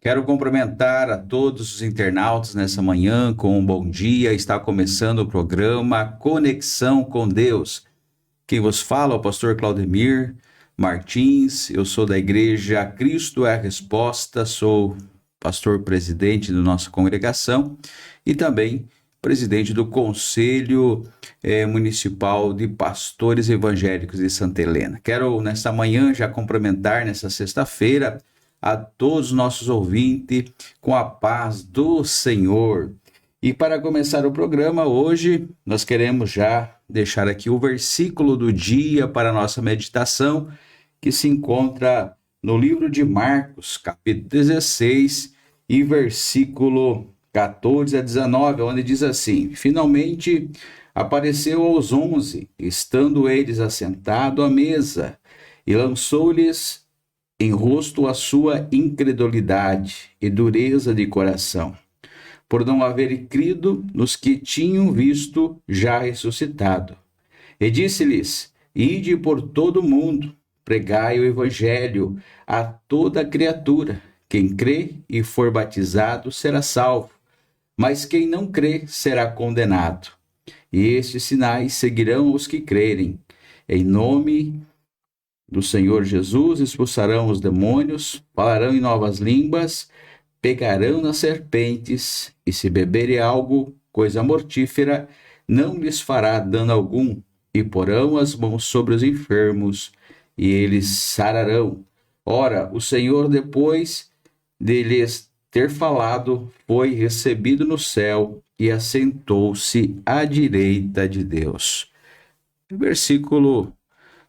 Quero cumprimentar a todos os internautas nessa manhã com um bom dia. Está começando o programa Conexão com Deus. Quem vos fala é o pastor Claudemir Martins. Eu sou da igreja Cristo é a Resposta, sou pastor presidente da nossa congregação e também presidente do Conselho Municipal de Pastores Evangélicos de Santa Helena. Quero nesta manhã já cumprimentar nessa sexta-feira a todos os nossos ouvintes com a paz do Senhor. E para começar o programa hoje, nós queremos já deixar aqui o versículo do dia para a nossa meditação, que se encontra no livro de Marcos, capítulo 16, e versículo 14 a 19, onde diz assim: Finalmente apareceu aos 11, estando eles assentados à mesa, e lançou-lhes em rosto a sua incredulidade e dureza de coração, por não haverem crido nos que tinham visto já ressuscitado. E disse-lhes: Ide por todo o mundo, pregai o evangelho a toda criatura. Quem crê e for batizado será salvo, mas quem não crê será condenado. E estes sinais seguirão os que crerem. Em nome do Senhor Jesus expulsarão os demônios, falarão em novas línguas, pegarão nas serpentes, e se beberem algo, coisa mortífera, não lhes fará dano algum, e porão as mãos sobre os enfermos, e eles sararão. Ora, o Senhor, depois de lhes ter falado, foi recebido no céu e assentou-se à direita de Deus. Versículo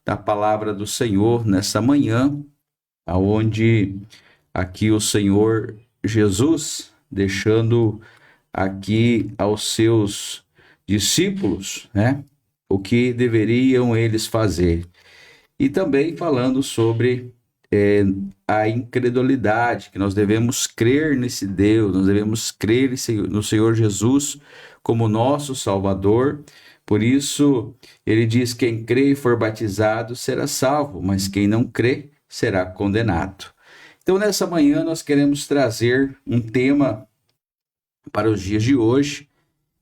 da palavra do Senhor nessa manhã, aonde aqui o Senhor Jesus, deixando aqui aos seus discípulos, o que deveriam eles fazer. E também falando sobre a incredulidade, que nós devemos crer nesse Deus, nós devemos crer no Senhor Jesus como nosso Salvador. Por isso, ele diz: quem crê e for batizado será salvo, mas quem não crê será condenado. Então, nessa manhã, nós queremos trazer um tema para os dias de hoje,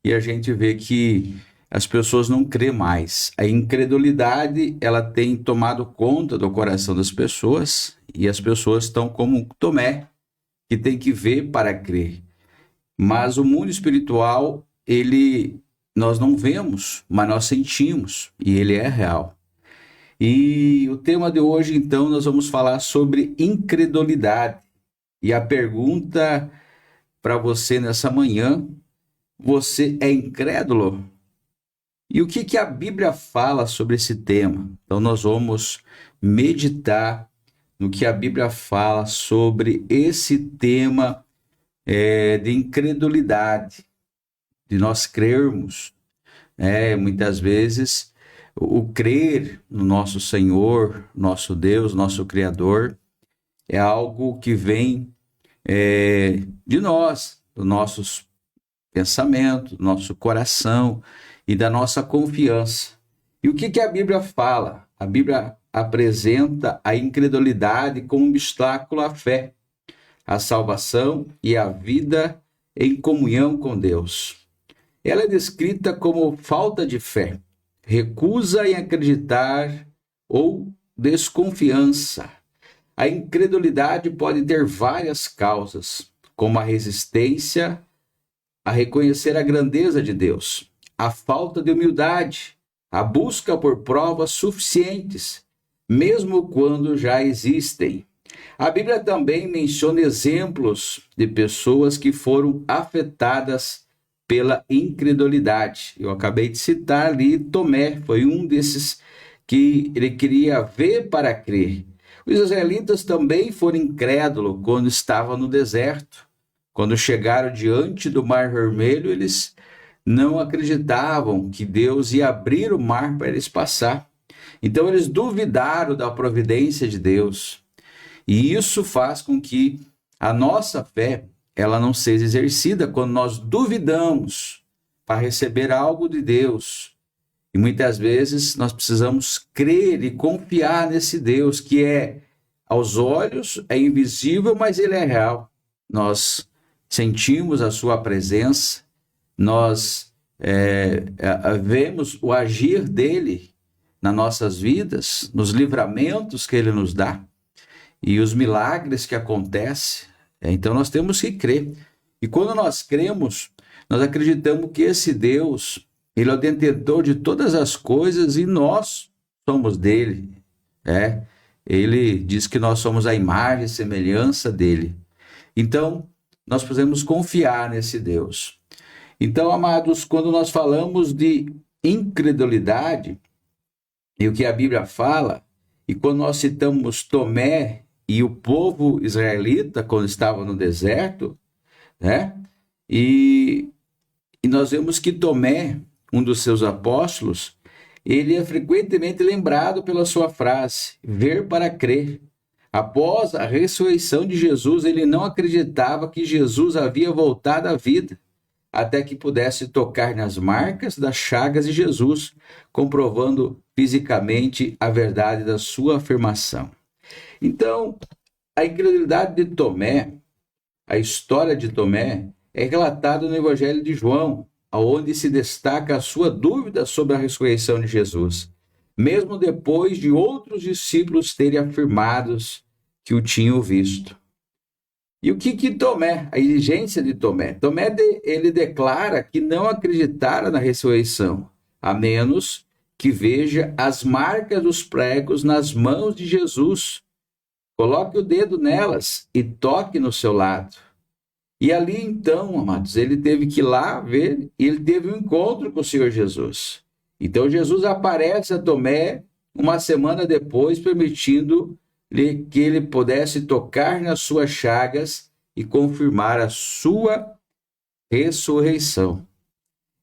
e a gente vê que as pessoas não crêem mais. A incredulidade, ela tem tomado conta do coração das pessoas, e as pessoas estão como Tomé, que tem que ver para crer. Mas o mundo espiritual, nós não vemos, mas nós sentimos, e ele é real. E o tema de hoje, então, nós vamos falar sobre incredulidade. E a pergunta para você nessa manhã: você é incrédulo? E o que a Bíblia fala sobre esse tema? Então, nós vamos meditar no que a Bíblia fala sobre esse tema de incredulidade, de nós crermos. Muitas vezes, o crer no nosso Senhor, nosso Deus, nosso Criador, é algo que vem de nós, dos nossos pensamentos, do nosso coração e da nossa confiança. E o que a Bíblia fala? A Bíblia apresenta a incredulidade como um obstáculo à fé, à salvação e à vida em comunhão com Deus. Ela é descrita como falta de fé, recusa em acreditar ou desconfiança. A incredulidade pode ter várias causas, como a resistência a reconhecer a grandeza de Deus, a falta de humildade, a busca por provas suficientes, mesmo quando já existem. A Bíblia também menciona exemplos de pessoas que foram afetadas pela incredulidade. Eu acabei de citar ali Tomé, foi um desses que ele queria ver para crer. Os israelitas também foram incrédulos quando estavam no deserto. Quando chegaram diante do Mar Vermelho, eles não acreditavam que Deus ia abrir o mar para eles passar. Então eles duvidaram da providência de Deus. E isso faz com que a nossa fé, ela não seja exercida quando nós duvidamos para receber algo de Deus. E muitas vezes nós precisamos crer e confiar nesse Deus que aos olhos é invisível, mas ele é real. nós sentimos a sua presença, nós vemos o agir dele nas nossas vidas, nos livramentos que ele nos dá e os milagres que acontecem. Então nós temos que crer. E quando nós cremos, nós acreditamos que esse Deus, ele é o detentor de todas as coisas e nós somos dele. Ele diz que nós somos a imagem e semelhança dele. Então, nós podemos confiar nesse Deus. Então, amados, quando nós falamos de incredulidade, e o que a Bíblia fala, e quando nós citamos Tomé e o povo israelita, quando estava no deserto, e nós vemos que Tomé, um dos seus apóstolos, ele é frequentemente lembrado pela sua frase, ver para crer. Após a ressurreição de Jesus, ele não acreditava que Jesus havia voltado à vida, até que pudesse tocar nas marcas das chagas de Jesus, comprovando fisicamente a verdade da sua afirmação. Então, a incredulidade de Tomé, a história de Tomé, é relatada no Evangelho de João, onde se destaca a sua dúvida sobre a ressurreição de Jesus, mesmo depois de outros discípulos terem afirmado que o tinham visto. E o que Tomé, a exigência de Tomé? Tomé, ele declara que não acreditara na ressurreição, a menos que veja as marcas dos pregos nas mãos de Jesus. Coloque o dedo nelas e toque no seu lado. E ali então, amados, ele teve que ir lá ver, e ele teve um encontro com o Senhor Jesus. Então Jesus aparece a Tomé uma semana depois, permitindo-lhe que ele pudesse tocar nas suas chagas e confirmar a sua ressurreição.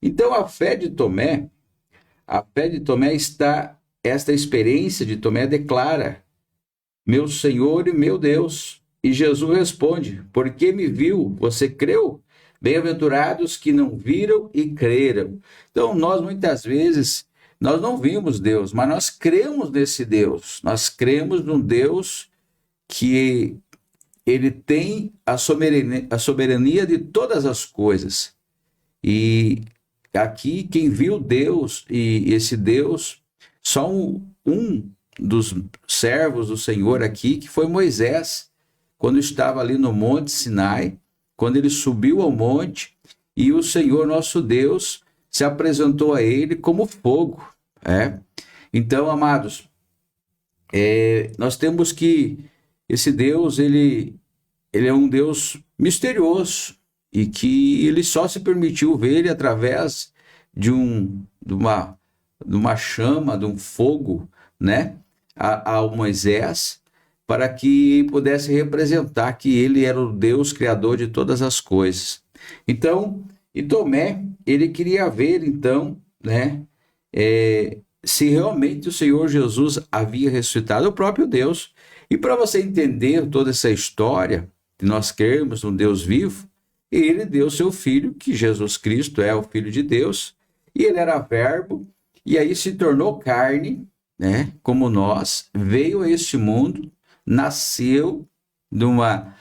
Então a fé de Tomé está, esta experiência de Tomé declara, meu Senhor e meu Deus. E Jesus responde, porque me viu, você creu? Bem-aventurados que não viram e creram. Então, nós muitas vezes, nós não vimos Deus, mas nós cremos nesse Deus. Nós cremos num Deus que ele tem a soberania de todas as coisas. E aqui, quem viu Deus, e esse Deus, só um dos servos do Senhor aqui, que foi Moisés, quando estava ali no Monte Sinai, quando ele subiu ao monte, e o Senhor nosso Deus se apresentou a ele como fogo. Então, amados, nós temos que esse Deus, ele é um Deus misterioso, e que ele só se permitiu ver ele através de uma chama, de um fogo, ao Moisés, para que pudesse representar que ele era o Deus criador de todas as coisas. Então, e Tomé, ele queria ver, então, se realmente o Senhor Jesus havia ressuscitado, o próprio Deus. E para você entender toda essa história, de nós crermos num Deus vivo, ele deu seu Filho, que Jesus Cristo é o Filho de Deus, e ele era verbo, e aí se tornou carne, como nós, veio a este mundo, nasceu de uma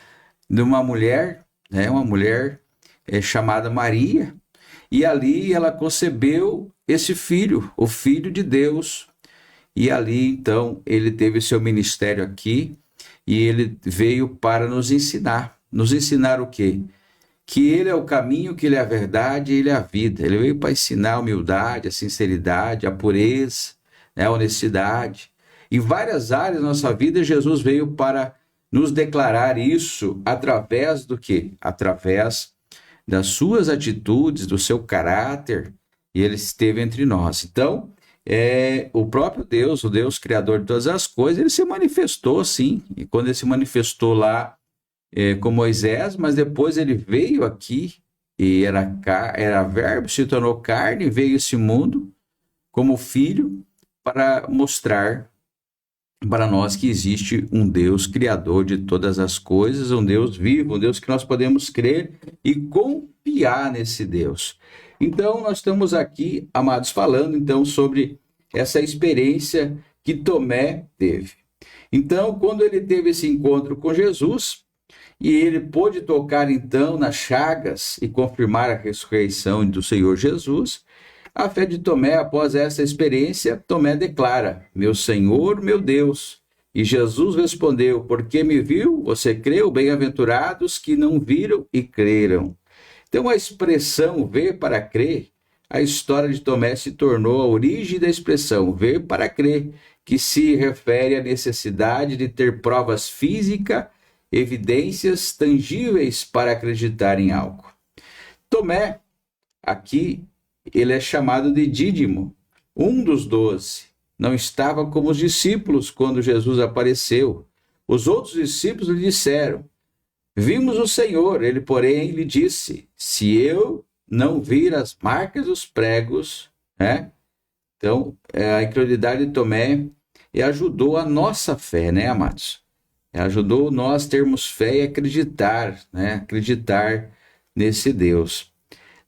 mulher, uma mulher chamada Maria, e ali ela concebeu esse filho, o Filho de Deus, e ali então ele teve seu ministério aqui, e ele veio para nos ensinar o quê? Que ele é o caminho, que ele é a verdade, ele é a vida. Ele veio para ensinar a humildade, a sinceridade, a pureza, a honestidade. Em várias áreas da nossa vida, Jesus veio para nos declarar isso através do quê? Através das suas atitudes, do seu caráter, e ele esteve entre nós. Então, o próprio Deus, o Deus criador de todas as coisas, ele se manifestou, sim. E quando ele se manifestou lá com Moisés, mas depois ele veio aqui, e era verbo, se tornou carne, veio a esse mundo como filho, para mostrar para nós que existe um Deus criador de todas as coisas, um Deus vivo, um Deus que nós podemos crer e confiar nesse Deus. Então, nós estamos aqui, amados, falando então sobre essa experiência que Tomé teve. Então, quando ele teve esse encontro com Jesus, E ele pôde tocar então nas chagas e confirmar a ressurreição do Senhor Jesus. A fé de Tomé, após essa experiência, Tomé declara: Meu Senhor, meu Deus. E Jesus respondeu: Porque me viu, você creu? Bem-aventurados que não viram e creram. Então, a expressão ver para crer, a história de Tomé se tornou a origem da expressão ver para crer, que se refere à necessidade de ter provas físicas, evidências tangíveis para acreditar em algo. Tomé, aqui, ele é chamado de Dídimo, um dos 12. Não estava como os discípulos quando Jesus apareceu. Os outros discípulos lhe disseram: Vimos o Senhor. Ele, porém, lhe disse: Se eu não vir as marcas dos pregos, né? Então, a incredulidade de Tomé ajudou a nossa fé, né, amados? Ajudou nós termos fé e acreditar, né? Acreditar nesse Deus.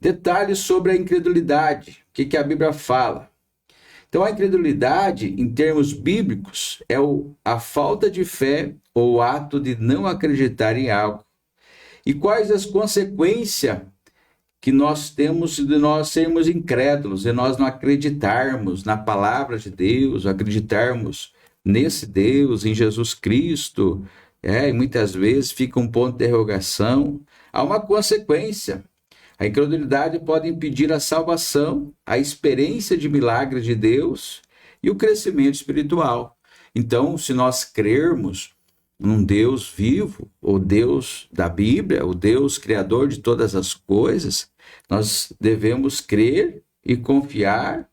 Detalhes sobre a incredulidade. O que a Bíblia fala? Então, a incredulidade, em termos bíblicos, é a falta de fé ou o ato de não acreditar em algo. E quais as consequências que nós temos de nós sermos incrédulos, de nós não acreditarmos na palavra de Deus, acreditarmos nesse Deus, em Jesus Cristo, e muitas vezes fica um ponto de interrogação. Há uma consequência. A incredulidade pode impedir a salvação, a experiência de milagres de Deus e o crescimento espiritual. Então, se nós crermos num Deus vivo, o Deus da Bíblia, o Deus criador de todas as coisas, nós devemos crer e confiar,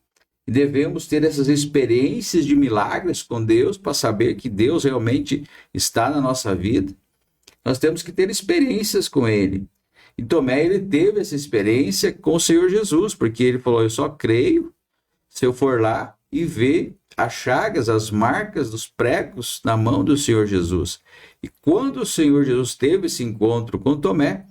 e devemos ter essas experiências de milagres com Deus para saber que Deus realmente está na nossa vida. Nós temos que ter experiências com Ele. E Tomé, ele teve essa experiência com o Senhor Jesus, porque ele falou: eu só creio se eu for lá e ver as chagas, as marcas dos pregos na mão do Senhor Jesus. E quando o Senhor Jesus teve esse encontro com Tomé,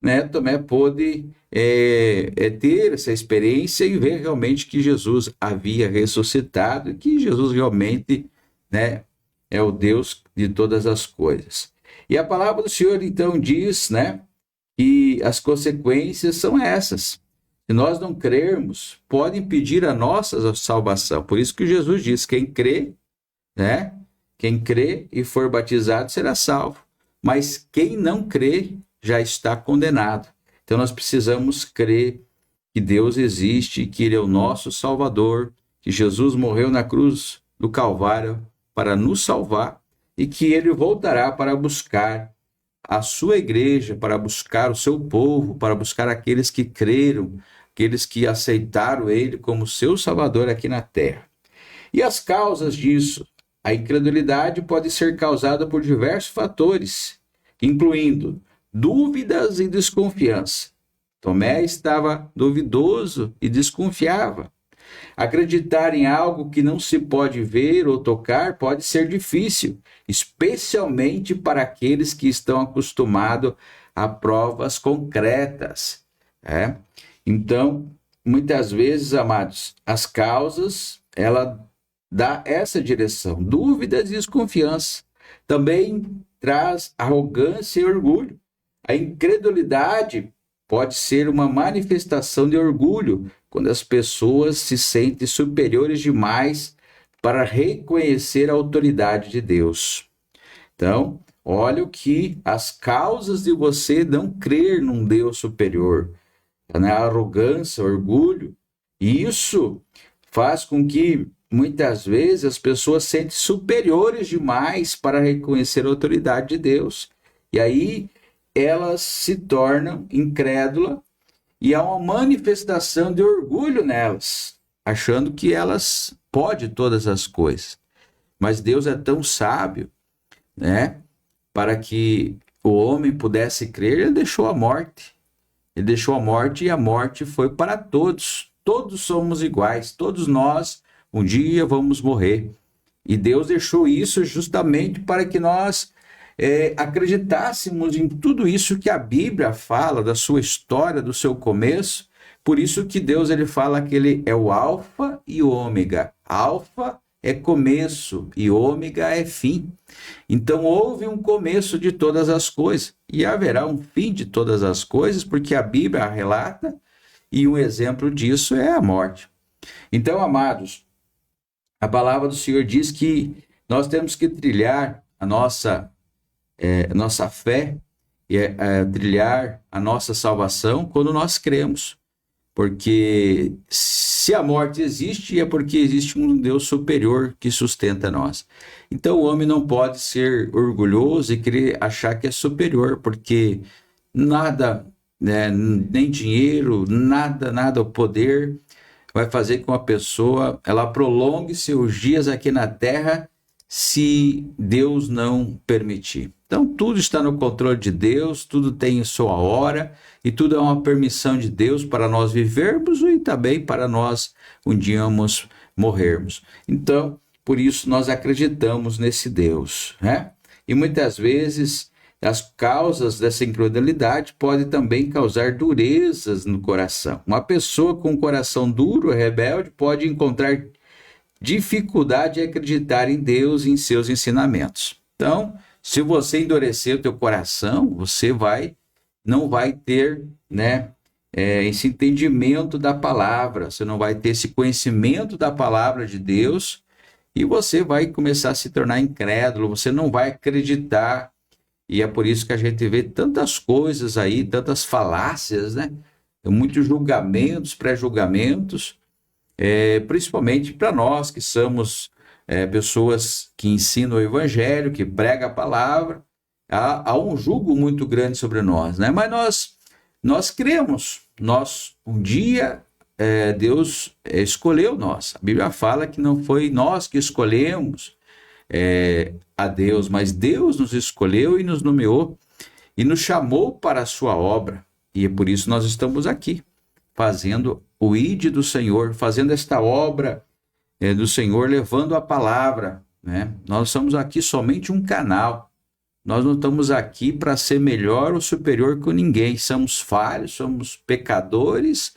né, Tomé pôde ter essa experiência e ver realmente que Jesus havia ressuscitado e que Jesus realmente, né, é o Deus de todas as coisas. E a palavra do Senhor então diz, né, e as consequências são essas. Se nós não crermos, pode impedir a nossa salvação. Por isso que Jesus diz: quem crê, né? Quem crê e for batizado será salvo. Mas quem não crê já está condenado. Então nós precisamos crer que Deus existe, que Ele é o nosso Salvador, que Jesus morreu na cruz do Calvário para nos salvar e que Ele voltará para buscar a sua igreja, para buscar o seu povo, para buscar aqueles que creram, aqueles que aceitaram Ele como seu Salvador aqui na terra. E as causas disso? A incredulidade pode ser causada por diversos fatores, incluindo dúvidas e desconfiança. Tomé estava duvidoso e desconfiava. Acreditar em algo que não se pode ver ou tocar pode ser difícil, especialmente para aqueles que estão acostumados a provas concretas. Então, muitas vezes, amados, as causas, ela dá essa direção, dúvidas e desconfiança. Também traz arrogância e orgulho. A incredulidade pode ser uma manifestação de orgulho, quando as pessoas se sentem superiores demais para reconhecer a autoridade de Deus. Então, olha o que as causas de você não crer num Deus superior, né? A arrogância, orgulho, e isso faz com que muitas vezes as pessoas se sentem superiores demais para reconhecer a autoridade de Deus. E aí elas se tornam incrédulas e há uma manifestação de orgulho nelas, achando que elas podem todas as coisas. Mas Deus é tão sábio, né? Para que o homem pudesse crer, ele deixou a morte. Ele deixou a morte e a morte foi para todos. Todos somos iguais, todos nós um dia vamos morrer. E Deus deixou isso justamente para que nós acreditássemos em tudo isso que a Bíblia fala, da sua história, do seu começo. Por isso que Deus ele fala que ele é o alfa e o ômega. Alfa é começo e ômega é fim. Então houve um começo de todas as coisas e haverá um fim de todas as coisas, porque a Bíblia relata e um exemplo disso é a morte. Então, amados, a palavra do Senhor diz que nós temos que trilhar a nossa fé e trilhar a nossa salvação quando nós cremos. Porque se a morte existe, é porque existe um Deus superior que sustenta nós. Então o homem não pode ser orgulhoso e querer achar que é superior, porque nada, né, nem dinheiro, nada, o poder vai fazer com que uma pessoa ela prolongue seus dias aqui na terra se Deus não permitir. Então tudo está no controle de Deus, tudo tem sua hora e tudo é uma permissão de Deus para nós vivermos e também para nós um dia morrermos. Então, por isso nós acreditamos nesse Deus, né? E muitas vezes as causas dessa incredulidade podem também causar durezas no coração. Uma pessoa com um coração duro, rebelde, pode encontrar dificuldade em acreditar em Deus e em seus ensinamentos. Então, se você endurecer o teu coração, você não vai ter, né, esse entendimento da palavra, você não vai ter esse conhecimento da palavra de Deus e você vai começar a se tornar incrédulo, você não vai acreditar. E é por isso que a gente vê tantas coisas aí, tantas falácias, né? Muitos julgamentos, pré-julgamentos, principalmente para nós que somos pessoas que ensinam o evangelho, que pregam a palavra, há um julgo muito grande sobre nós, né? Mas nós cremos, um dia Deus escolheu nós. A Bíblia fala que não foi nós que escolhemos a Deus, mas Deus nos escolheu e nos nomeou e nos chamou para a sua obra. E é por isso nós estamos aqui, fazendo o ID do Senhor, fazendo esta obra do Senhor, levando a palavra, né? Nós somos aqui somente um canal. Nós não estamos aqui para ser melhor ou superior que ninguém. Somos falhos, somos pecadores,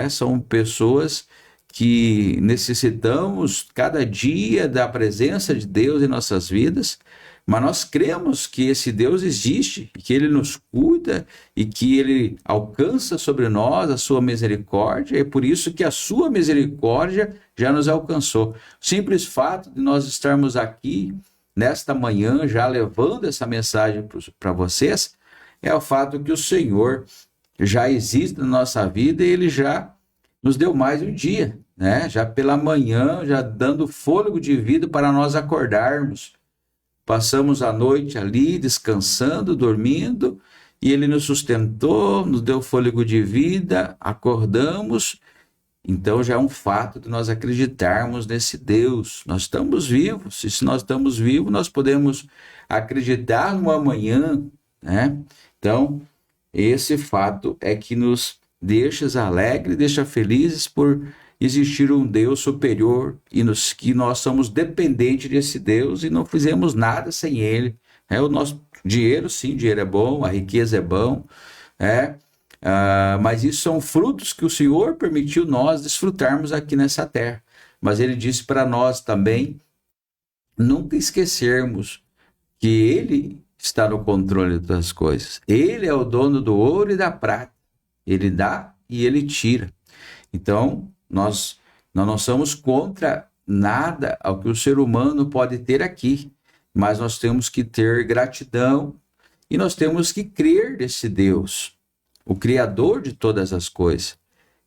somos pessoas que necessitamos cada dia da presença de Deus em nossas vidas, mas nós cremos que esse Deus existe, que Ele nos cuida e que Ele alcança sobre nós a sua misericórdia, é por isso que a sua misericórdia já nos alcançou. O simples fato de nós estarmos aqui nesta manhã já levando essa mensagem para vocês é o fato que o Senhor já existe na nossa vida e Ele já nos deu mais um dia, né? Já pela manhã, já dando fôlego de vida para nós acordarmos. Passamos a noite ali descansando, dormindo, e Ele nos sustentou, nos deu fôlego de vida, acordamos. Então já é um fato de nós acreditarmos nesse Deus. Nós estamos vivos, e se nós estamos vivos, nós podemos acreditar no amanhã, né? Então, esse fato é que nos deixa alegres, deixa felizes por existir um Deus superior e que nós somos dependentes desse Deus e não fizemos nada sem Ele. O nosso dinheiro, sim, dinheiro é bom, a riqueza é bom, mas isso são frutos que o Senhor permitiu nós desfrutarmos aqui nessa terra. Mas Ele disse para nós também nunca esquecermos que Ele está no controle das coisas. Ele é o dono do ouro e da prata. Ele dá e Ele tira. Então, nós não somos contra nada ao que o ser humano pode ter aqui, mas nós temos que ter gratidão e nós temos que crer nesse Deus, o Criador de todas as coisas.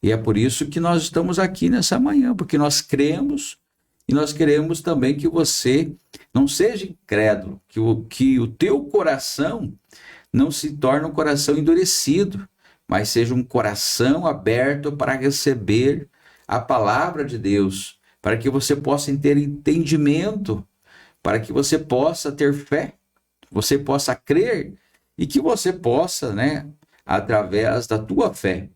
E é por isso que nós estamos aqui nessa manhã, porque nós cremos e nós queremos também que você não seja incrédulo, que o teu coração não se torne um coração endurecido, mas seja um coração aberto para receber a palavra de Deus, para que você possa ter entendimento, para que você possa ter fé, você possa crer e que você possa, né, através da tua fé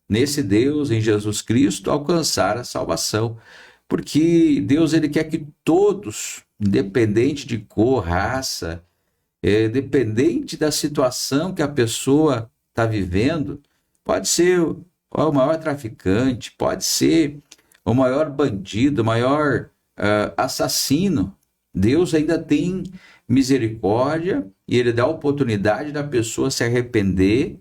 nesse Deus, em Jesus Cristo, alcançar a salvação. Porque Deus, Ele quer que todos, independente de cor, raça, dependente da situação que a pessoa está vivendo, pode ser o maior traficante, pode ser o maior bandido, o maior assassino. Deus ainda tem misericórdia e ele dá a oportunidade da pessoa se arrepender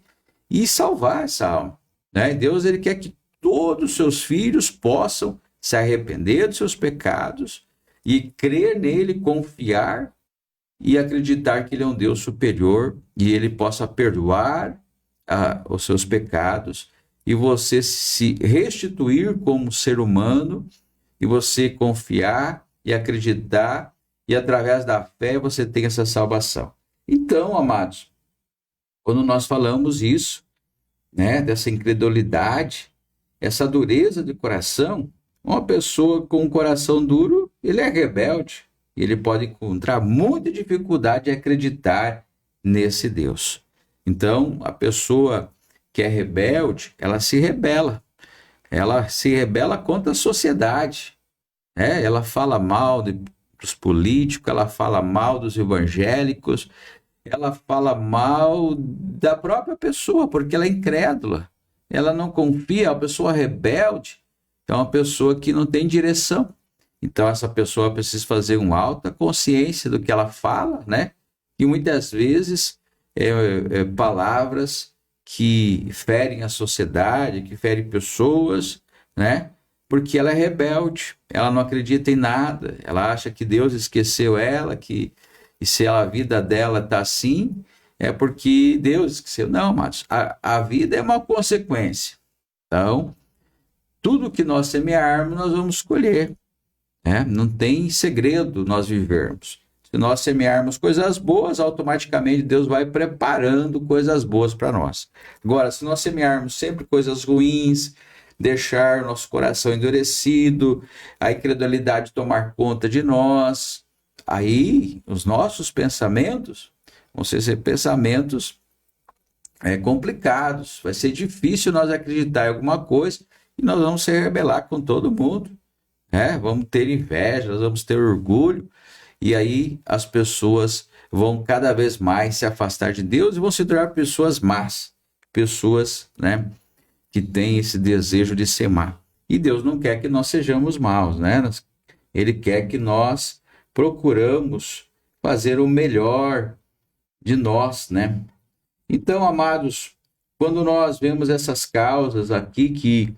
e salvar essa alma, né? Deus, ele quer que todos os seus filhos possam se arrepender dos seus pecados e crer nele, confiar e acreditar que ele é um Deus superior e ele possa perdoar os seus pecados e você se restituir como ser humano e você confiar e acreditar e através da fé você tem essa salvação. Então, amados, quando nós falamos isso, né, dessa incredulidade, essa dureza de coração, uma pessoa com um coração duro, ele é rebelde. Ele pode encontrar muita dificuldade em acreditar nesse Deus. Então, a pessoa que é rebelde, ela se rebela. Ela se rebela contra a sociedade. Ela fala mal dos políticos, ela fala mal dos evangélicos, ela fala mal da própria pessoa, porque ela é incrédula. Ela não confia, a pessoa rebelde é uma pessoa que não tem direção. Então, essa pessoa precisa fazer uma alta consciência do que ela fala, né? E muitas vezes palavras que ferem a sociedade, que ferem pessoas, né? Porque ela é rebelde, ela não acredita em nada, ela acha que Deus esqueceu ela, e se a vida dela está assim, é porque Deus esqueceu. Não, amados, a vida é uma consequência. Então, tudo que nós semearmos, nós vamos colher. Não tem segredo nós vivermos. Se nós semearmos coisas boas, automaticamente Deus vai preparando coisas boas para nós. Agora, se nós semearmos sempre coisas ruins, deixar nosso coração endurecido, a incredulidade tomar conta de nós, aí os nossos pensamentos vão ser pensamentos complicados. Vai ser difícil nós acreditar em alguma coisa e nós vamos se rebelar com todo mundo. Vamos ter inveja, nós vamos ter orgulho, e aí as pessoas vão cada vez mais se afastar de Deus e vão se tornar pessoas más, pessoas, né, que têm esse desejo de ser má. E Deus não quer que nós sejamos maus, né? Ele quer que nós procuramos fazer o melhor de nós, né? Então, amados, quando nós vemos essas causas aqui que,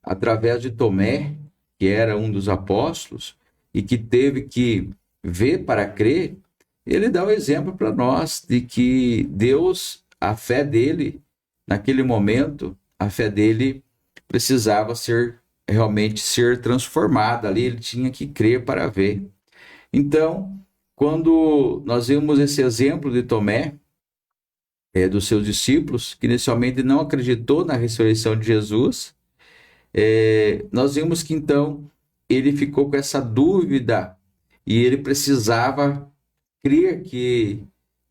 através de Tomé, que era um dos apóstolos e que teve que ver para crer, ele dá o exemplo para nós de que Deus, a fé dele, naquele momento, a fé dele precisava realmente ser transformada ali, ele tinha que crer para ver. Então, quando nós vemos esse exemplo de Tomé, dos seus discípulos, que inicialmente não acreditou na ressurreição de Jesus, nós vimos que então ele ficou com essa dúvida e ele precisava crer que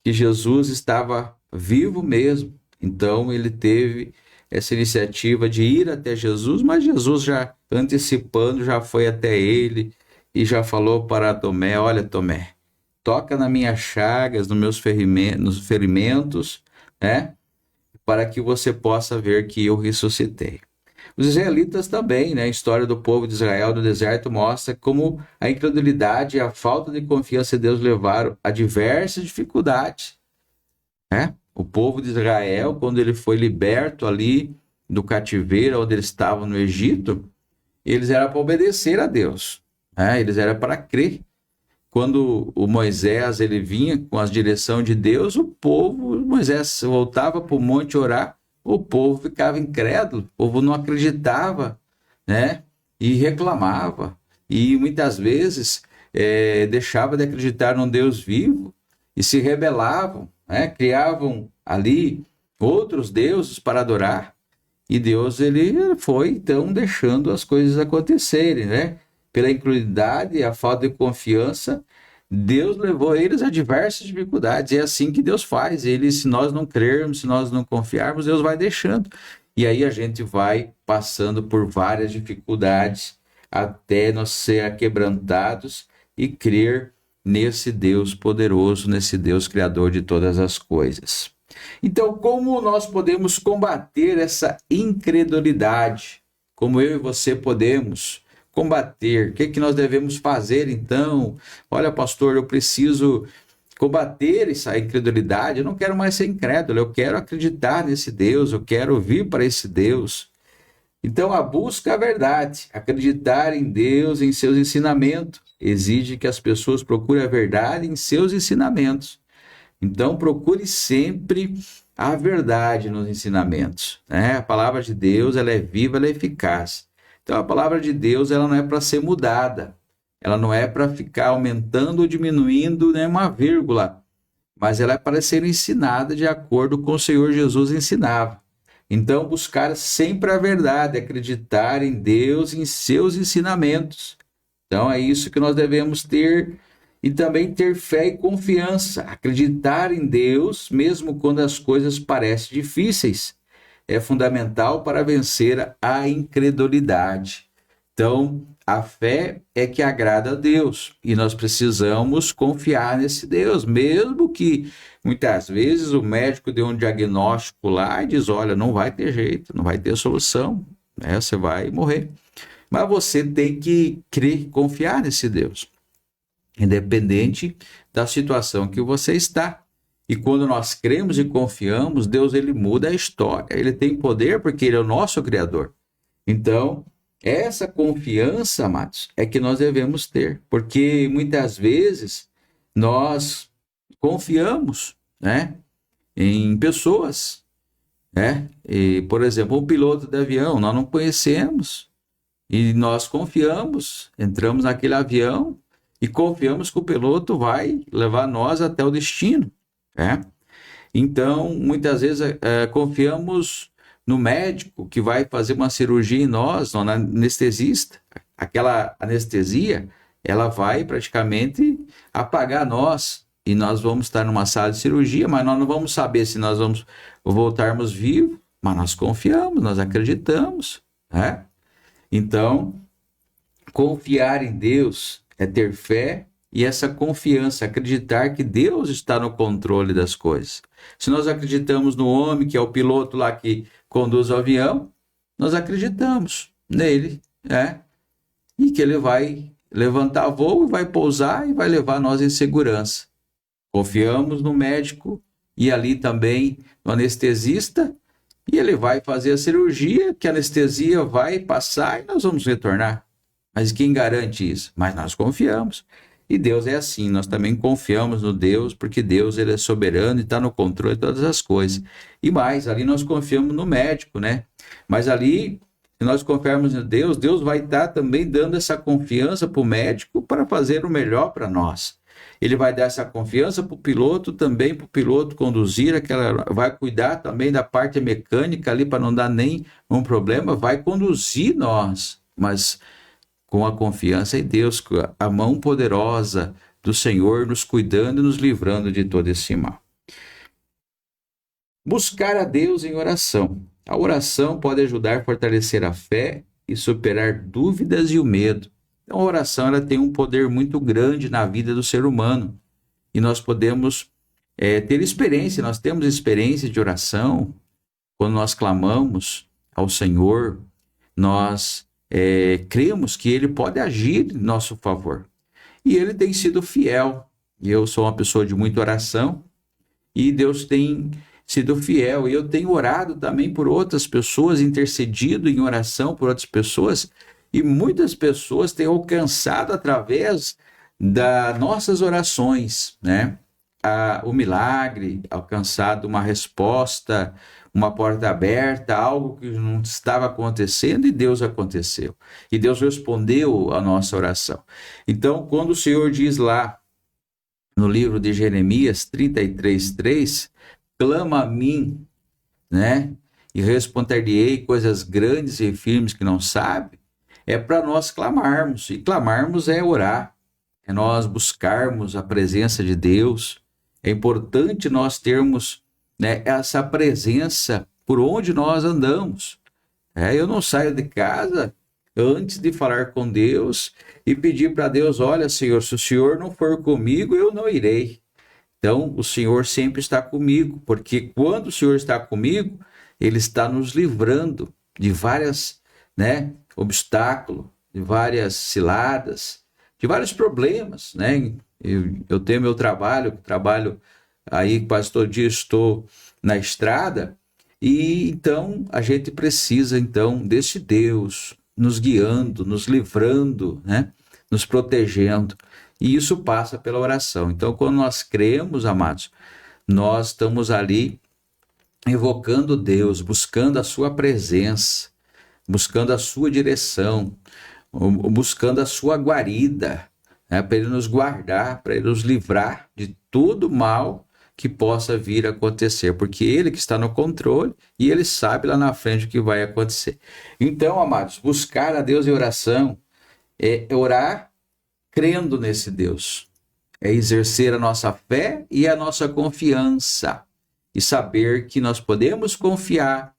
Jesus estava vivo mesmo. Então ele teve essa iniciativa de ir até Jesus, mas Jesus, já antecipando, já foi até ele e já falou para Tomé: olha, Tomé, toca nas minhas chagas, nos ferimentos, né? Para que você possa ver que eu ressuscitei. Os israelitas também, né? A história do povo de Israel no deserto mostra como a incredulidade e a falta de confiança em Deus levaram a diversas dificuldades, né? O povo de Israel, quando ele foi liberto ali do cativeiro, onde eles estavam no Egito, eles eram para obedecer a Deus, né? Eles eram para crer. Quando o Moisés ele vinha com a direção de Deus, Moisés voltava para o monte orar, o povo ficava incrédulo, o povo não acreditava, né? E reclamava, e muitas vezes deixava de acreditar num Deus vivo e se rebelavam, né? Criavam ali outros deuses para adorar, e Deus ele foi então deixando as coisas acontecerem, né? Pela incredulidade e a falta de confiança, Deus levou eles a diversas dificuldades. É assim que Deus faz. Se nós não crermos, se nós não confiarmos, Deus vai deixando. E aí a gente vai passando por várias dificuldades até nós ser quebrantados e crer nesse Deus poderoso, nesse Deus criador de todas as coisas. Então, como nós podemos combater essa incredulidade? Como eu e você podemos combater? O que nós devemos fazer então? Olha, pastor, eu preciso combater essa incredulidade. Eu não quero mais ser incrédulo, eu quero acreditar nesse Deus, eu quero vir para esse Deus. Então, a busca da verdade, acreditar em Deus, em seus ensinamentos, exige que as pessoas procurem a verdade em seus ensinamentos. Então, procure sempre a verdade nos ensinamentos, né? A palavra de Deus, ela é viva, ela é eficaz. Então, a palavra de Deus, ela não é para ser mudada, ela não é para ficar aumentando ou diminuindo, né, uma vírgula, mas ela é para ser ensinada de acordo com o Senhor Jesus ensinava. Então, buscar sempre a verdade, acreditar em Deus, em seus ensinamentos. Então, é isso que nós devemos ter, e também ter fé e confiança, acreditar em Deus, mesmo quando as coisas parecem difíceis. É fundamental para vencer a incredulidade. Então, a fé é que agrada a Deus, e nós precisamos confiar nesse Deus, mesmo que muitas vezes o médico dê um diagnóstico lá e diz, olha, não vai ter jeito, não vai ter solução, né? Você vai morrer. Mas você tem que crer, confiar nesse Deus, independente da situação que você está. E quando nós cremos e confiamos, Deus, ele muda a história. Ele tem poder porque ele é o nosso Criador. Então, essa confiança, amados, é que nós devemos ter. Porque muitas vezes nós confiamos, né, em pessoas, né? E, por exemplo, um piloto de avião, nós não conhecemos. E nós confiamos, entramos naquele avião e confiamos que o piloto vai levar nós até o destino, né? Então, muitas vezes confiamos no médico que vai fazer uma cirurgia em nós, no anestesista. Aquela anestesia, ela vai praticamente apagar nós e nós vamos estar numa sala de cirurgia, mas nós não vamos saber se nós vamos voltarmos vivos, mas nós confiamos, nós acreditamos, né? Então, confiar em Deus é ter fé e essa confiança, acreditar que Deus está no controle das coisas. Se nós acreditamos no homem, que é o piloto lá que conduz o avião, nós acreditamos nele, né? E que ele vai levantar voo, vai pousar e vai levar nós em segurança. Confiamos no médico e ali também no anestesista, e ele vai fazer a cirurgia, que a anestesia vai passar e nós vamos retornar. Mas quem garante isso? Mas nós confiamos. E Deus é assim, nós também confiamos no Deus, porque Deus, ele é soberano e está no controle de todas as coisas. E mais, ali nós confiamos no médico, né? Mas ali, se nós confiarmos em Deus, Deus vai estar também dando essa confiança para o médico para fazer o melhor para nós. Ele vai dar essa confiança para o piloto também, para o piloto conduzir, vai cuidar também da parte mecânica ali para não dar nenhum problema, vai conduzir nós, mas com a confiança em Deus, com a mão poderosa do Senhor nos cuidando e nos livrando de todo esse mal. Buscar a Deus em oração. A oração pode ajudar a fortalecer a fé e superar dúvidas e o medo. Então, a oração, ela tem um poder muito grande na vida do ser humano. E nós podemos ter experiência, nós temos experiência de oração. Quando nós clamamos ao Senhor, nós cremos que Ele pode agir em nosso favor. E Ele tem sido fiel. E eu sou uma pessoa de muita oração. E Deus tem sido fiel. E eu tenho orado também por outras pessoas, intercedido em oração por outras pessoas. E muitas pessoas têm alcançado através das nossas orações, né? O milagre, alcançado uma resposta, uma porta aberta, algo que não estava acontecendo e Deus aconteceu. E Deus respondeu a nossa oração. Então, quando o Senhor diz lá no livro de Jeremias 33:3, clama a mim, né? E responder-lhe-ei coisas grandes e firmes que não sabe. É para nós clamarmos, e clamarmos é orar, é nós buscarmos a presença de Deus. É importante nós termos, né, essa presença por onde nós andamos. Eu não saio de casa antes de falar com Deus e pedir para Deus, olha, Senhor, se o Senhor não for comigo, eu não irei. Então, o Senhor sempre está comigo, porque quando o Senhor está comigo, Ele está nos livrando de vários, né, obstáculos, de várias ciladas, de vários problemas, né? Eu tenho meu trabalho aí quase todo dia estou na estrada, e então a gente precisa então desse Deus nos guiando, nos livrando, né? Nos protegendo. E isso passa pela oração. Então, quando nós cremos, amados, nós estamos ali invocando Deus, buscando a sua presença, buscando a sua direção, buscando a sua guarida, né, para Ele nos guardar, para Ele nos livrar de todo mal que possa vir a acontecer, porque Ele que está no controle e Ele sabe lá na frente o que vai acontecer. Então, amados, buscar a Deus em oração é orar crendo nesse Deus, é exercer a nossa fé e a nossa confiança e saber que nós podemos confiar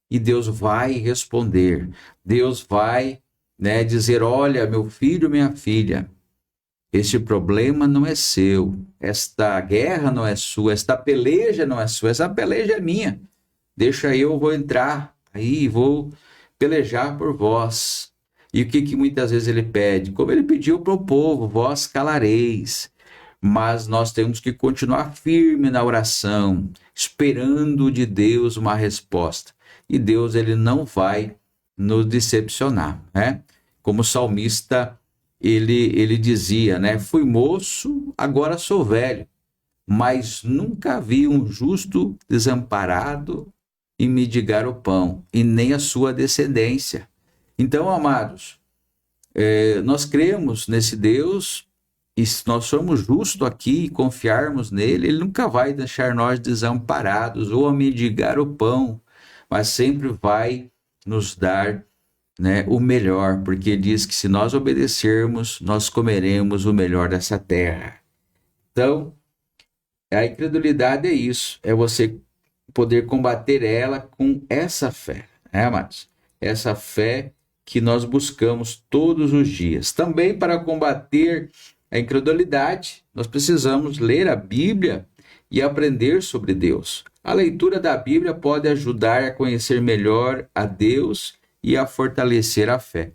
e Deus vai responder. Deus vai, né, dizer: olha, meu filho, minha filha, este problema não é seu, esta guerra não é sua, esta peleja não é sua, essa peleja é minha. Deixa eu vou entrar aí, vou pelejar por vós. E o que muitas vezes ele pede? Como ele pediu para o povo: vós calareis. Mas nós temos que continuar firme na oração, esperando de Deus uma resposta. E Deus, ele não vai nos decepcionar, né? Como o salmista, ele dizia, né? Fui moço, agora sou velho, mas nunca vi um justo desamparado e mendigar o pão, e nem a sua descendência. Então, amados, nós cremos nesse Deus, e se nós somos justos aqui e confiarmos nele, ele nunca vai deixar nós desamparados ou a mendigar o pão, mas sempre vai nos dar, né, o melhor, porque ele diz que se nós obedecermos, nós comeremos o melhor dessa terra. Então, a incredulidade é isso, é você poder combater ela com essa fé, né, amados? Essa fé que nós buscamos todos os dias. Também para combater a incredulidade, nós precisamos ler a Bíblia e aprender sobre Deus. A leitura da Bíblia pode ajudar a conhecer melhor a Deus e a fortalecer a fé.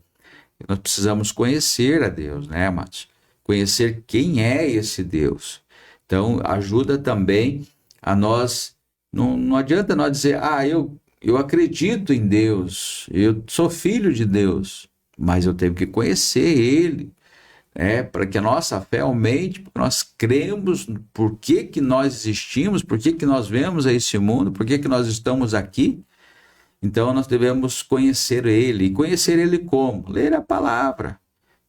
Nós precisamos conhecer a Deus, né, amados? Conhecer quem é esse Deus. Então, ajuda também a nós. Não adianta nós dizer: eu acredito em Deus, eu sou filho de Deus, mas eu tenho que conhecer Ele, para que a nossa fé aumente, porque nós cremos por que nós existimos, por que nós vemos a esse mundo, por que nós estamos aqui. Então nós devemos conhecer Ele. E conhecer Ele como? Ler a palavra.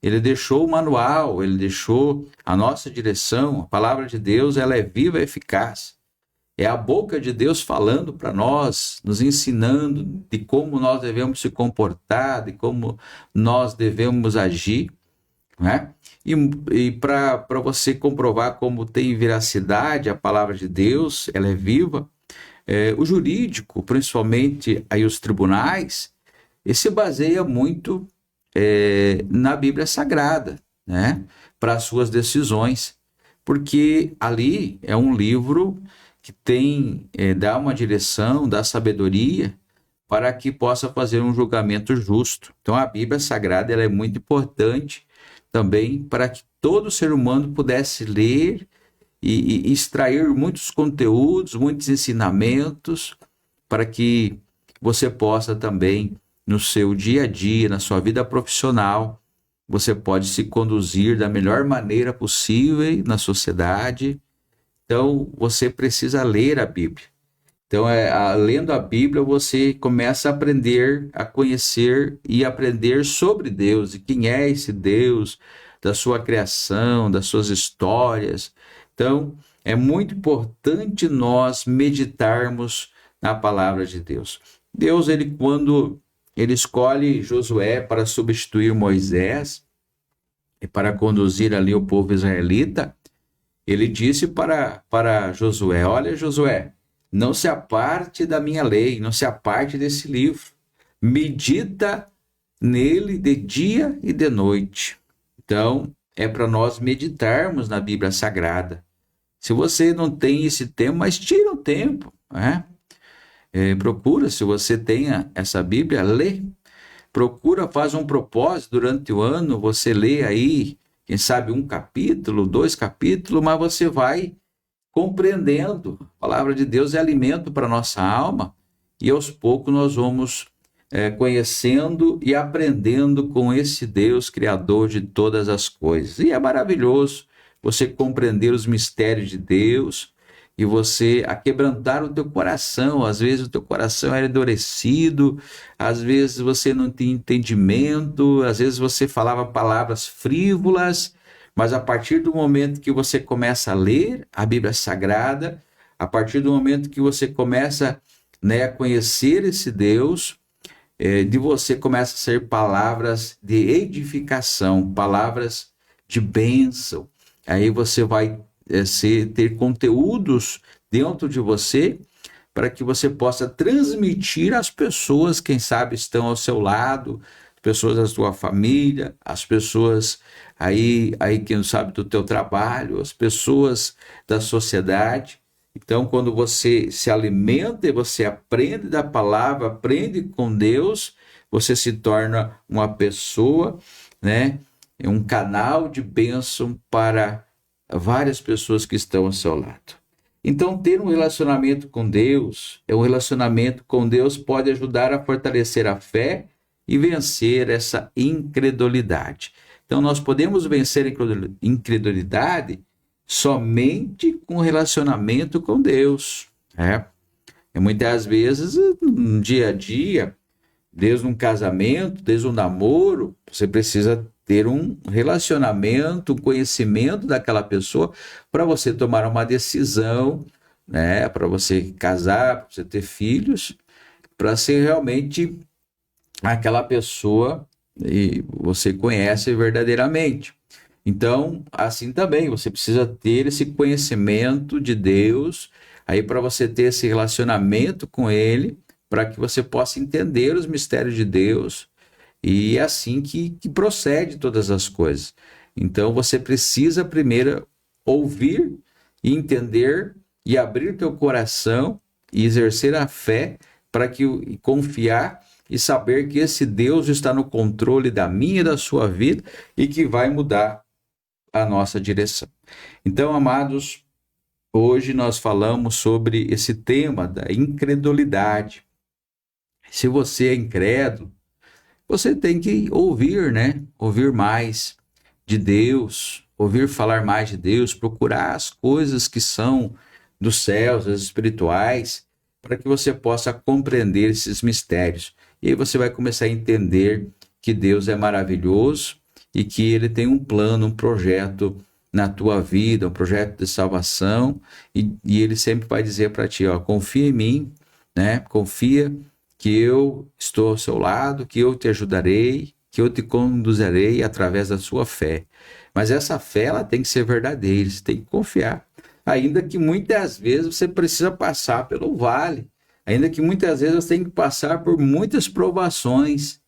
Ele deixou o manual, Ele deixou a nossa direção. A palavra de Deus, ela é viva e eficaz. É a boca de Deus falando para nós, nos ensinando de como nós devemos se comportar, de como nós devemos agir, né? E para você comprovar como tem veracidade a palavra de Deus, ela é viva, o jurídico, principalmente aí os tribunais, se baseia muito na Bíblia Sagrada, né? Para as suas decisões, porque ali é um livro que dá uma direção, dá sabedoria para que possa fazer um julgamento justo. Então a Bíblia Sagrada, ela é muito importante também para que todo ser humano pudesse ler e extrair muitos conteúdos, muitos ensinamentos, para que você possa também, no seu dia a dia, na sua vida profissional, você pode se conduzir da melhor maneira possível na sociedade. Então, você precisa ler a Bíblia. Então, lendo a Bíblia, você começa a aprender, a conhecer e aprender sobre Deus, e quem é esse Deus, da sua criação, das suas histórias. Então, é muito importante nós meditarmos na palavra de Deus. Deus, quando ele escolhe Josué para substituir Moisés e para conduzir ali o povo israelita, ele disse para Josué: olha, Josué, não se aparte da minha lei, não se aparte desse livro. Medita nele de dia e de noite. Então, é para nós meditarmos na Bíblia Sagrada. Se você não tem esse tempo, mas tira o tempo, né? Procura, se você tenha essa Bíblia, lê. Procura, faz um propósito durante o ano, você lê aí, quem sabe 1 capítulo, 2 capítulos, mas você vai compreendendo. A palavra de Deus é alimento para a nossa alma e aos poucos nós vamos conhecendo e aprendendo com esse Deus criador de todas as coisas. E é maravilhoso você compreender os mistérios de Deus e você aquebrantar o teu coração. Às vezes o teu coração era endurecido, às vezes você não tinha entendimento, às vezes você falava palavras frívolas, mas a partir do momento que você começa a ler a Bíblia Sagrada, a partir do momento que você começa, né, a conhecer esse Deus, de você começa a ser palavras de edificação, palavras de bênção. Aí você vai ter conteúdos dentro de você para que você possa transmitir às pessoas, quem sabe estão ao seu lado, pessoas da sua família, as pessoas aí quem sabe do teu trabalho, as pessoas da sociedade. Então, quando você se alimenta e você aprende da palavra, aprende com Deus, você se torna uma pessoa, né? Um canal de bênção para várias pessoas que estão ao seu lado. Então, ter um relacionamento com Deus, um relacionamento com Deus pode ajudar a fortalecer a fé e vencer essa incredulidade. Então, nós podemos vencer a incredulidade somente com relacionamento com Deus. E muitas vezes, no dia a dia, desde um casamento, desde um namoro, você precisa ter um relacionamento, um conhecimento daquela pessoa para você tomar uma decisão, né? Para você casar, para você ter filhos, para ser realmente aquela pessoa que você conhece verdadeiramente. Então, assim também, você precisa ter esse conhecimento de Deus, aí para você ter esse relacionamento com Ele, para que você possa entender os mistérios de Deus, e é assim que procede todas as coisas. Então, você precisa primeiro ouvir e entender e abrir teu coração e exercer a fé para que confiar e saber que esse Deus está no controle da minha e da sua vida e que vai mudar a nossa direção. Então, amados, hoje nós falamos sobre esse tema da incredulidade. Se você é incrédulo, você tem que ouvir, né? Ouvir mais de Deus, ouvir falar mais de Deus, procurar as coisas que são dos céus, as espirituais, para que você possa compreender esses mistérios. E aí você vai começar a entender que Deus é maravilhoso e que Ele tem um plano, um projeto na tua vida, um projeto de salvação, e Ele sempre vai dizer para ti, ó, confia em mim, né? Confia que eu estou ao seu lado, que eu te ajudarei, que eu te conduzirei através da sua fé. Mas essa fé, ela tem que ser verdadeira, você tem que confiar. Ainda que muitas vezes você precisa passar pelo vale, ainda que muitas vezes você tem que passar por muitas provações,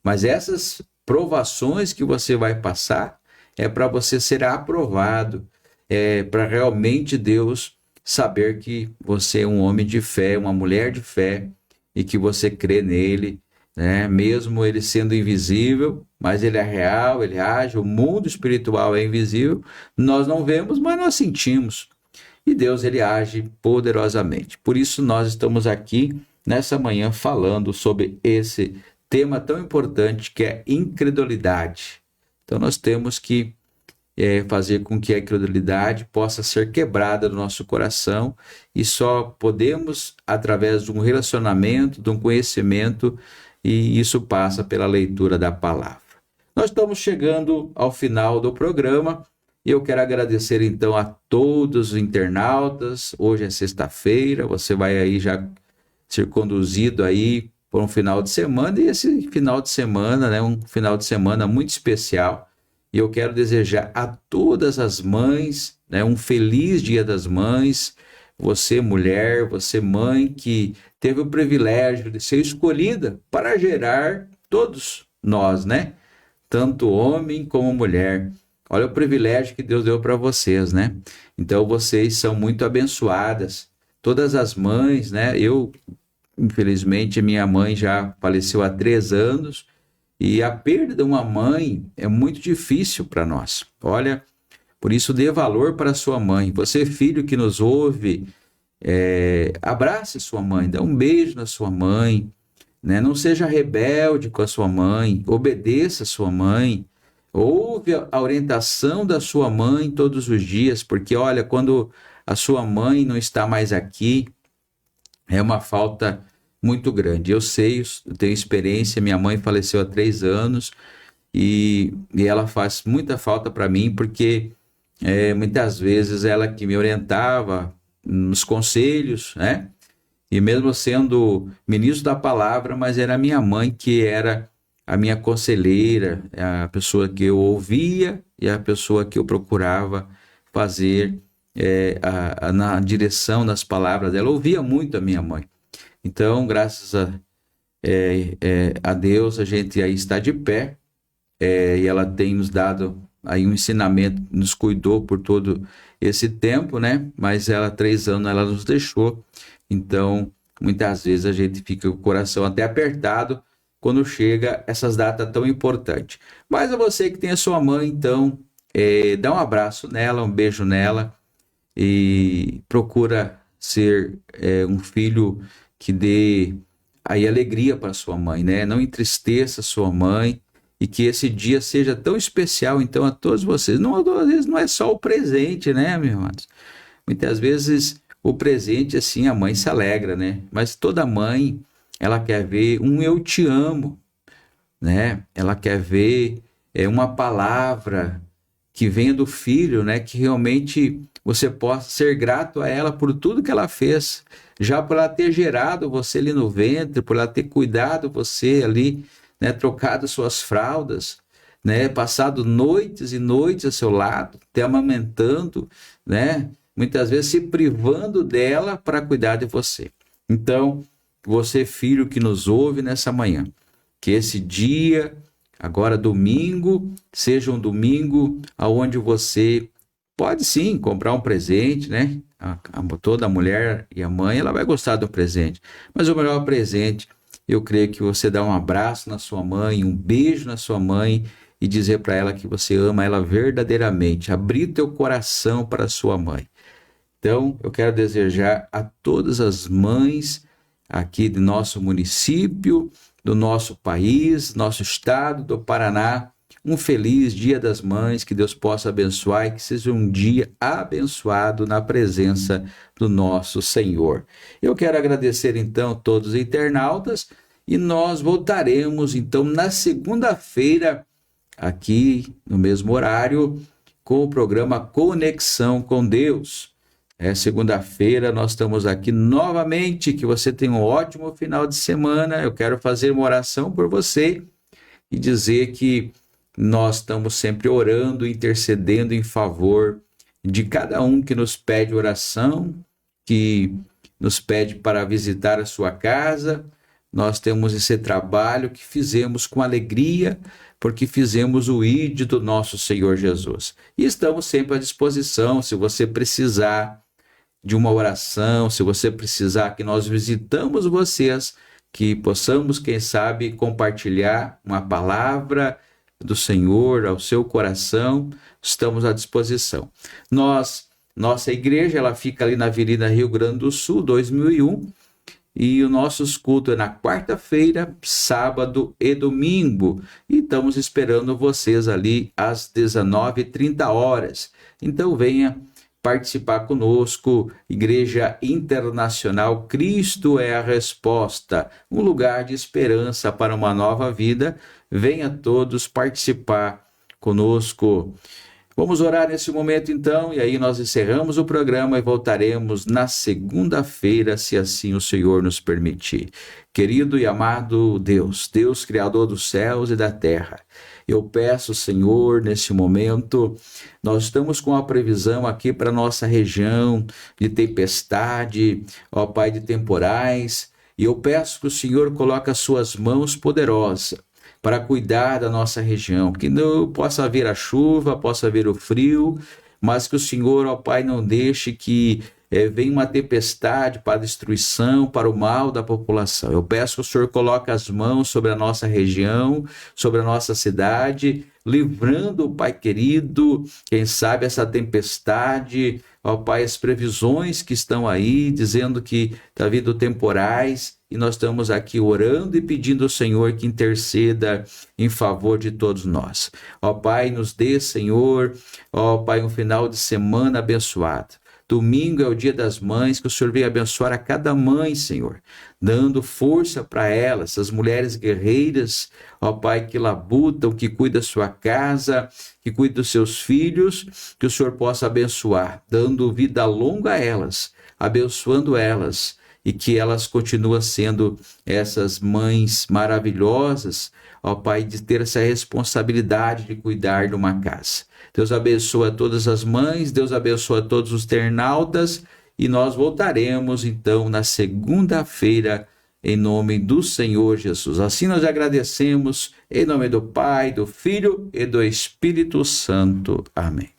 mas essas provações que você vai passar é para você ser aprovado, é para realmente Deus saber que você é um homem de fé, uma mulher de fé, e que você crê nele, né? Mesmo ele sendo invisível, mas ele é real, ele age, o mundo espiritual é invisível, nós não vemos, mas nós sentimos. E Deus, ele age poderosamente. Por isso nós estamos aqui nessa manhã falando sobre esse tema tão importante que é incredulidade. Então nós temos que fazer com que a incredulidade possa ser quebrada do nosso coração, e só podemos através de um relacionamento, de um conhecimento, e isso passa pela leitura da palavra. Nós estamos chegando ao final do programa e eu quero agradecer então a todos os internautas. Hoje é sexta-feira, você vai aí já ser conduzido aí por um final de semana, e esse final de semana, né, um final de semana muito especial. E eu quero desejar a todas as mães, né, um feliz Dia das Mães. Você, mulher, você, mãe, que teve o privilégio de ser escolhida para gerar todos nós, né? Tanto homem como mulher. Olha o privilégio que Deus deu para vocês, né? Então, vocês são muito abençoadas. Todas as mães, né? Infelizmente, minha mãe já faleceu há 3 anos, E a perda de uma mãe é muito difícil para nós. Olha, por isso dê valor para sua mãe. Você, filho que nos ouve, abrace sua mãe, dê um beijo na sua mãe, né? Não seja rebelde com a sua mãe, obedeça a sua mãe, ouve a orientação da sua mãe todos os dias, porque olha, quando a sua mãe não está mais aqui, é uma falta muito grande. Eu sei, eu tenho experiência, minha mãe faleceu há 3 anos e ela faz muita falta para mim, porque muitas vezes ela que me orientava nos conselhos, né? E mesmo sendo ministro da palavra, mas era a minha mãe que era a minha conselheira, a pessoa que eu ouvia e a pessoa que eu procurava fazer na direção das palavras dela. Eu ouvia muito a minha mãe. Então, graças a Deus, a gente aí está de pé, e ela tem nos dado aí um ensinamento, nos cuidou por todo esse tempo, né? Mas ela, 3 anos, ela nos deixou. Então, muitas vezes a gente fica com o coração até apertado quando chega essas datas tão importantes. Mas a você que tem a sua mãe, então, dá um abraço nela, um beijo nela e procura ser um filho que dê aí alegria para sua mãe, né? Não entristeça sua mãe e que esse dia seja tão especial, então, a todos vocês. Não, às vezes não é só o presente, né, meus irmãos? Muitas vezes o presente, assim, a mãe se alegra, né? Mas toda mãe, ela quer ver um eu te amo, né? Ela quer ver uma palavra que venha do filho, né? Que realmente você possa ser grato a ela por tudo que ela fez, já por ela ter gerado você ali no ventre, por ela ter cuidado você ali, né? Trocado suas fraldas, né? Passado noites e noites ao seu lado, te amamentando, né? Muitas vezes se privando dela para cuidar de você. Então, você, filho que nos ouve nessa manhã, que esse dia, agora domingo, seja um domingo onde você pode sim comprar um presente, né? Toda mulher e a mãe, ela vai gostar do presente. Mas o melhor presente, eu creio que você dá um abraço na sua mãe, um beijo na sua mãe e dizer para ela que você ama ela verdadeiramente. Abrir teu coração para a sua mãe. Então, eu quero desejar a todas as mães aqui do nosso município, do nosso país, nosso estado, do Paraná, um feliz Dia das Mães, que Deus possa abençoar e que seja um dia abençoado na presença do nosso Senhor. Eu quero agradecer então a todos os internautas e nós voltaremos então na segunda-feira, aqui no mesmo horário, com o programa Conexão com Deus. Segunda-feira nós estamos aqui novamente, que você tenha um ótimo final de semana. Eu quero fazer uma oração por você e dizer que nós estamos sempre orando, intercedendo em favor de cada um que nos pede oração, que nos pede para visitar a sua casa. Nós temos esse trabalho que fizemos com alegria, porque fizemos o ID do nosso Senhor Jesus. E estamos sempre à disposição, se você precisar de uma oração, se você precisar que nós visitamos vocês, que possamos, quem sabe, compartilhar uma palavra do Senhor ao seu coração, estamos à disposição. Nossa igreja, ela fica ali na Avenida Rio Grande do Sul, 2001, e o nosso culto é na quarta-feira, sábado e domingo, e estamos esperando vocês ali às 19h30. Então venha participar conosco, Igreja Internacional Cristo é a Resposta, um lugar de esperança para uma nova vida. Venha todos participar conosco. Vamos orar nesse momento então, e aí nós encerramos o programa e voltaremos na segunda-feira, se assim o Senhor nos permitir. Querido e amado Deus, Deus Criador dos céus e da terra, eu peço, Senhor, nesse momento, nós estamos com a previsão aqui para nossa região de tempestade, ó Pai, de temporais, e eu peço que o Senhor coloque as suas mãos poderosas para cuidar da nossa região, que não possa vir a chuva, possa vir o frio, mas que o Senhor, ó Pai, não deixe que vem uma tempestade para a destruição, para o mal da população. Eu peço que o Senhor coloque as mãos sobre a nossa região, sobre a nossa cidade, livrando, Pai querido, quem sabe essa tempestade, ó Pai, as previsões que estão aí, dizendo que está vindo temporais, e nós estamos aqui orando e pedindo ao Senhor que interceda em favor de todos nós. Ó Pai, nos dê, Senhor, ó Pai, um final de semana abençoado. Domingo é o dia das mães, que o Senhor venha abençoar a cada mãe, Senhor, dando força para elas, essas mulheres guerreiras, ó Pai, que labutam, que cuidam da sua casa, que cuidam dos seus filhos, que o Senhor possa abençoar, dando vida longa a elas, abençoando elas, e que elas continuem sendo essas mães maravilhosas, ó Pai, de ter essa responsabilidade de cuidar de uma casa. Deus abençoa todas as mães, Deus abençoa todos os internautas, e nós voltaremos então na segunda-feira, em nome do Senhor Jesus. Assim nós agradecemos, em nome do Pai, do Filho e do Espírito Santo. Amém.